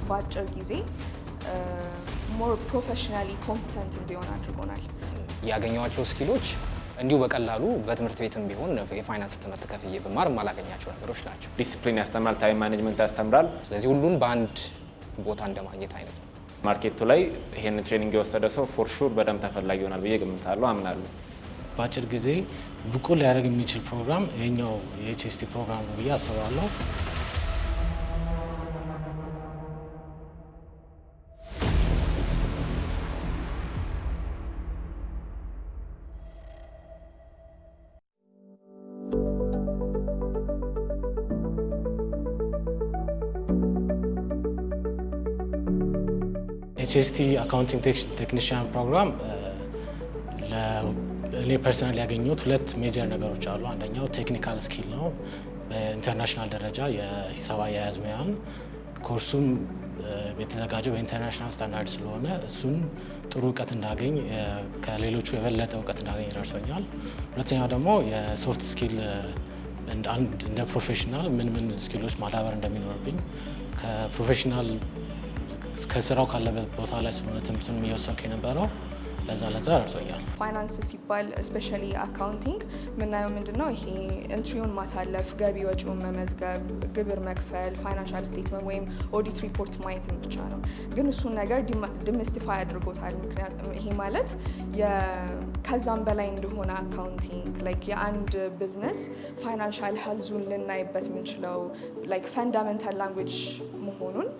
በአጭር ጊዜ ሞር ፕሮፌሽናሊ ኮምፒተንት እንዲሆን አድርጎናል። ያገኘዋቸው ስኪሎች እንዲሁ በቀላሉ በትምህርት ቤትም ቢሆን የፋይናንስ ትምህርት ከፍዬ ብማር የማላገኛቸው ነገሮች ናቸው። ዲሲፕሊን ያስተምራል፣ ታይም ማኔጅመንት ያስተምራል። ስለዚህ ሁሉን በአንድ ቦታ እንደማግኘት አይነት ነው። ማርኬቱ ላይ ይሄን ትሬኒንግ የወሰደ ሰው ፎር ሹር በደንብ ተፈላጊ ይሆናል ብዬ ገምታለሁ፣ አምናለሁ። በአጭር ጊዜ ብቁ ሊያደርግ የሚችል ፕሮግራም ይሄኛው የኤችኤስቲ ፕሮግራም ነው ብዬ አስባለሁ። ኤችኤስቲ አካውንቲንግ ቴክኒሽያን ፕሮግራም እኔ ፐርሰናል ያገኘሁት ሁለት ሜጀር ነገሮች አሉ። አንደኛው ቴክኒካል ስኪል ነው። በኢንተርናሽናል ደረጃ የሂሳብ አያያዝ ሙያን ኮርሱም የተዘጋጀው በኢንተርናሽናል ስታንዳርድ ስለሆነ እሱን ጥሩ እውቀት እንዳገኝ ከሌሎቹ የበለጠ እውቀት እንዳገኝ ረድቶኛል። ሁለተኛው ደግሞ የሶፍት ስኪል እንደ ፕሮፌሽናል ምን ስኪሎች ማዳበር እንደሚኖርብኝ ከፕሮፌሽናል ከስራው ካለበት ቦታ ላይ ስለሆነ ትምህርቱን እየወሰድኩ የነበረው ለዛ ረድቶኛል። ፋይናንስ ሲባል ስፔሻሊ አካውንቲንግ የምናየው ምንድነው? ይሄ ኢንትሪውን ማሳለፍ፣ ገቢ ወጪውን መመዝገብ፣ ግብር መክፈል፣ ፋይናንሻል ስቴትመንት ወይም ኦዲት ሪፖርት ማየትም ብቻ ነው። ግን እሱን ነገር ዲሚስቲፋይ አድርጎታል። ምክንያቱም ይሄ ማለት ከዛም በላይ እንደሆነ አካውንቲንግ ላይክ የአንድ ቢዝነስ ፋይናንሻል ሄልዙን ልናይበት የምንችለው ላይክ ፈንዳሜንታል ላንጉዌጅ መሆኑን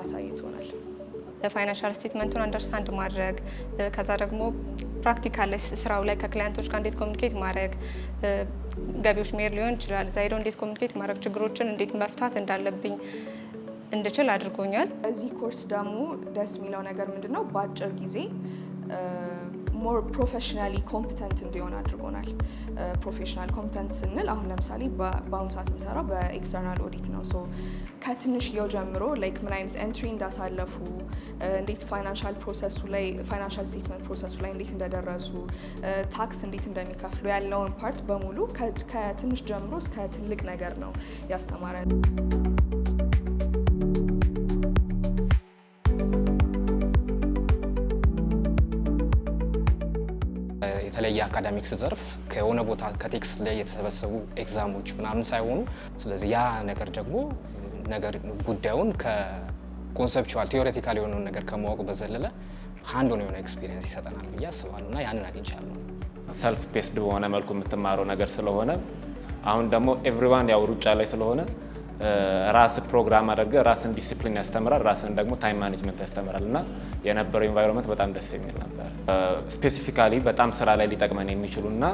አሳይቶናል። ፋይናንሻል ስቴትመንቱን አንደርስታንድ ማድረግ ከዛ ደግሞ ፕራክቲካል ስራው ላይ ከክላይንቶች ጋር እንዴት ኮሚኒኬት ማድረግ ገቢዎች መሄድ ሊሆን ይችላል። ዛይዶ እንዴት ኮሚኒኬት ማድረግ ችግሮችን እንዴት መፍታት እንዳለብኝ እንድችል አድርጎኛል። እዚህ ኮርስ ደግሞ ደስ የሚለው ነገር ምንድነው? በአጭር ጊዜ ሞር ፕሮፌሽናሊ ኮምፒተንት እንዲሆን አድርጎናል። ፕሮፌሽናል ኮምፒተንት ስንል አሁን ለምሳሌ በአሁኑ ሰዓት የምሰራው በኤክስተርናል ኦዲት ነው። ሶ ከትንሽዬው ጀምሮ ላይክ ምን አይነት ኤንትሪ እንዳሳለፉ፣ እንዴት ፋይናንሻል ፕሮሰሱ ላይ ፋይናንሻል ስቴትመንት ፕሮሰሱ ላይ እንዴት እንደደረሱ፣ ታክስ እንዴት እንደሚከፍሉ ያለውን ፓርት በሙሉ ከትንሽ ጀምሮ እስከ ትልቅ ነገር ነው ያስተማረን። የተለየ አካዳሚክስ ዘርፍ ከሆነ ቦታ ከቴክስት ላይ የተሰበሰቡ ኤግዛሞች ምናምን ሳይሆኑ፣ ስለዚህ ያ ነገር ደግሞ ጉዳዩን ከኮንሰፕቹዋል ቲዮሬቲካል የሆነውን ነገር ከማወቅ በዘለለ ሃንድ ኦን የሆነ ኤክስፒሪየንስ ይሰጠናል ብዬ አስባለሁ እና ያንን አግኝቻለሁ። ሰልፍ ፔስድ በሆነ መልኩ የምትማረው ነገር ስለሆነ አሁን ደግሞ ኤቭሪዋን ያው ሩጫ ላይ ስለሆነ ራስ ፕሮግራም አድርገህ ራስን ዲሲፕሊን ያስተምራል፣ ራስን ደግሞ ታይም ማኔጅመንት ያስተምራል እና የነበረው ኢንቫይሮንመንት በጣም ደስ የሚል ነበር። ስፔሲፊካሊ በጣም ስራ ላይ ሊጠቅመን የሚችሉ እና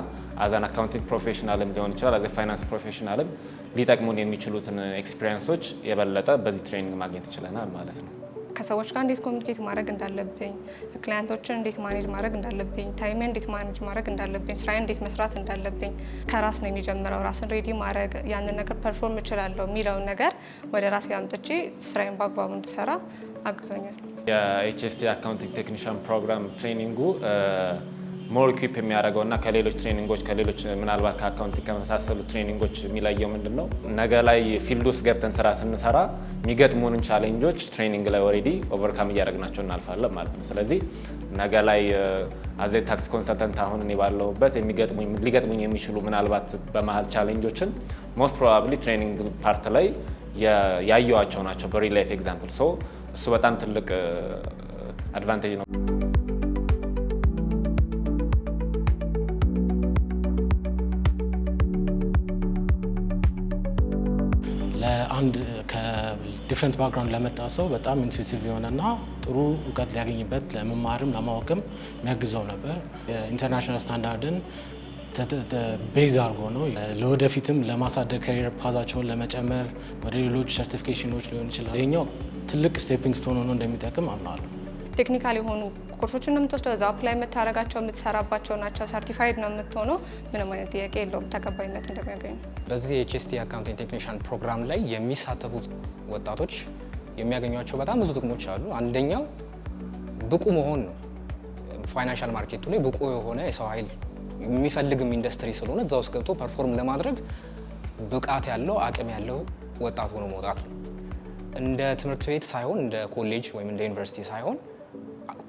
አዛን አካውንቲንግ ፕሮፌሽናልም ሊሆን ይችላል አዘ ፋይናንስ ፕሮፌሽናልም ሊጠቅሙን የሚችሉትን ኤክስፒሪየንሶች የበለጠ በዚህ ትሬኒንግ ማግኘት ይችለናል ማለት ነው። ከሰዎች ጋር እንዴት ኮሚኒኬት ማድረግ እንዳለብኝ፣ ክላይንቶችን እንዴት ማኔጅ ማድረግ እንዳለብኝ፣ ታይሜን እንዴት ማኔጅ ማድረግ እንዳለብኝ፣ ስራዬን እንዴት መስራት እንዳለብኝ ከራስ ነው የሚጀምረው። ራስን ሬዲ ማድረግ ያንን ነገር ፐርፎርም እችላለሁ የሚለውን ነገር ወደ ራሴ አምጥቼ ስራዬን በአግባቡ እንድሰራ አግዞኛል። የኤችኤስቲ አካውንቲንግ ቴክኒሽያን ፕሮግራም ትሬኒንጉ ሞር ኢኩፕ የሚያደርገው እና ከሌሎች ትሬኒንጎች ከሌሎች ምናልባት ከአካውንቲንግ ከመሳሰሉ ትሬኒንጎች የሚለየው ምንድን ነው? ነገ ላይ ፊልድ ውስጥ ገብተን ስራ ስንሰራ የሚገጥሙንን ቻሌንጆች ትሬኒንግ ላይ ኦልሬዲ ኦቨርካም እያደረግናቸው እናልፋለን ማለት ነው። ስለዚህ ነገ ላይ አዘ ታክስ ኮንሰልተንት አሁን እኔ ባለሁበት ሊገጥሙኝ የሚችሉ ምናልባት በመሀል ቻሌንጆችን ሞስት ፕሮባብሊ ትሬኒንግ ፓርት ላይ ያየዋቸው ናቸው በሪል ላይፍ ኤግዛምፕል። ሶ እሱ በጣም ትልቅ አድቫንቴጅ ነው። ለአንድ ከዲፍረንት ባክግራውንድ ለመጣ ሰው በጣም ኢንቱዊቲቭ የሆነና ጥሩ እውቀት ሊያገኝበት ለመማርም ለማወቅም የሚያግዘው ነበር። የኢንተርናሽናል ስታንዳርድን ቤዝ አድርጎ ነው ለወደፊትም ለማሳደግ ካሪየር ፓዛቸውን ለመጨመር ወደ ሌሎች ሰርቲፊኬሽኖች ሊሆን ይችላል። ይሄኛው ትልቅ ስቴፒንግ ስቶን ሆኖ እንደሚጠቅም አምናለሁ። ቴክኒካል የሆኑ ኮርሶችን ነው የምትወስደው፣ እዛው አፕላይ የምታደርጋቸው የምትሰራባቸው ናቸው። ሰርቲፋይድ ነው የምትሆነው። ምንም አይነት ጥያቄ የለውም ተቀባይነት እንደሚያገኙ። በዚህ የኤችኤስቲ አካውንቲንግ ቴክኒሽያን ፕሮግራም ላይ የሚሳተፉት ወጣቶች የሚያገኟቸው በጣም ብዙ ጥቅሞች አሉ። አንደኛው ብቁ መሆን ነው። ፋይናንሻል ማርኬቱ ላይ ብቁ የሆነ የሰው ኃይል የሚፈልግም ኢንዱስትሪ ስለሆነ እዛ ውስጥ ገብቶ ፐርፎርም ለማድረግ ብቃት ያለው አቅም ያለው ወጣት ሆኖ መውጣት ነው። እንደ ትምህርት ቤት ሳይሆን እንደ ኮሌጅ ወይም እንደ ዩኒቨርሲቲ ሳይሆን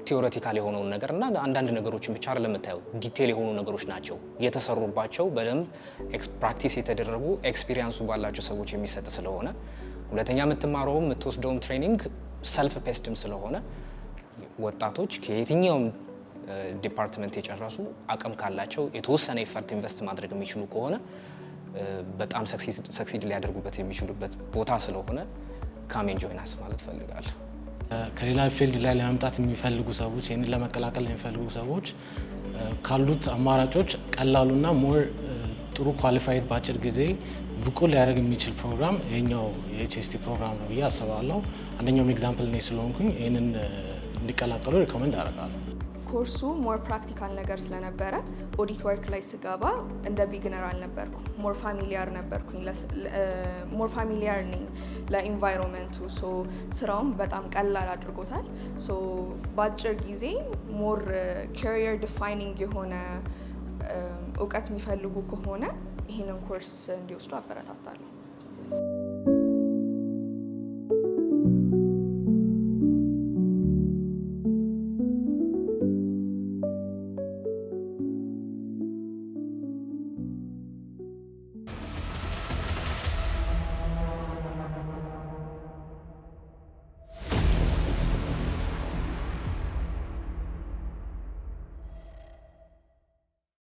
ቲዎሬቲካል የሆነውን ነገር እና አንዳንድ ነገሮችን ብቻ አይደለም የምታየው፣ ዲቴል የሆኑ ነገሮች ናቸው የተሰሩባቸው በደንብ ፕራክቲስ የተደረጉ ኤክስፒሪየንሱ ባላቸው ሰዎች የሚሰጥ ስለሆነ ሁለተኛ የምትማረውም የምትወስደውም ትሬኒንግ ሰልፍ ፔስድም ስለሆነ ወጣቶች ከየትኛውም ዲፓርትመንት የጨረሱ አቅም ካላቸው የተወሰነ ኤፈርት ኢንቨስት ማድረግ የሚችሉ ከሆነ በጣም ሰክሲድ ሊያደርጉበት የሚችሉበት ቦታ ስለሆነ ካሜን ጆይናስ ማለት ፈልጋለሁ። ከሌላ ፊልድ ላይ ለመምጣት የሚፈልጉ ሰዎች ይህንን ለመቀላቀል የሚፈልጉ ሰዎች ካሉት አማራጮች ቀላሉና ሞር ጥሩ ኳሊፋይድ በአጭር ጊዜ ብቁ ሊያደርግ የሚችል ፕሮግራም ይሄኛው የኤችኤስቲ ፕሮግራም ነው ብዬ አስባለሁ። አንደኛውም ኤግዛምፕል እኔ ስለሆንኩኝ ይህንን እንዲቀላቀሉ ሪኮመንድ አደርጋለሁ። ኮርሱ ሞር ፕራክቲካል ነገር ስለነበረ ኦዲት ወርክ ላይ ስገባ እንደ ቢግነር አልነበርኩም። ሞር ፋሚሊያር ነበርኩኝ፣ ሞር ፋሚሊያር ነኝ ለኢንቫይሮንመንቱ። ሶ ስራውም በጣም ቀላል አድርጎታል። ሶ በአጭር ጊዜ ሞር ካሪየር ዲፋይኒንግ የሆነ እውቀት የሚፈልጉ ከሆነ ይህንን ኮርስ እንዲወስዱ አበረታታለሁ።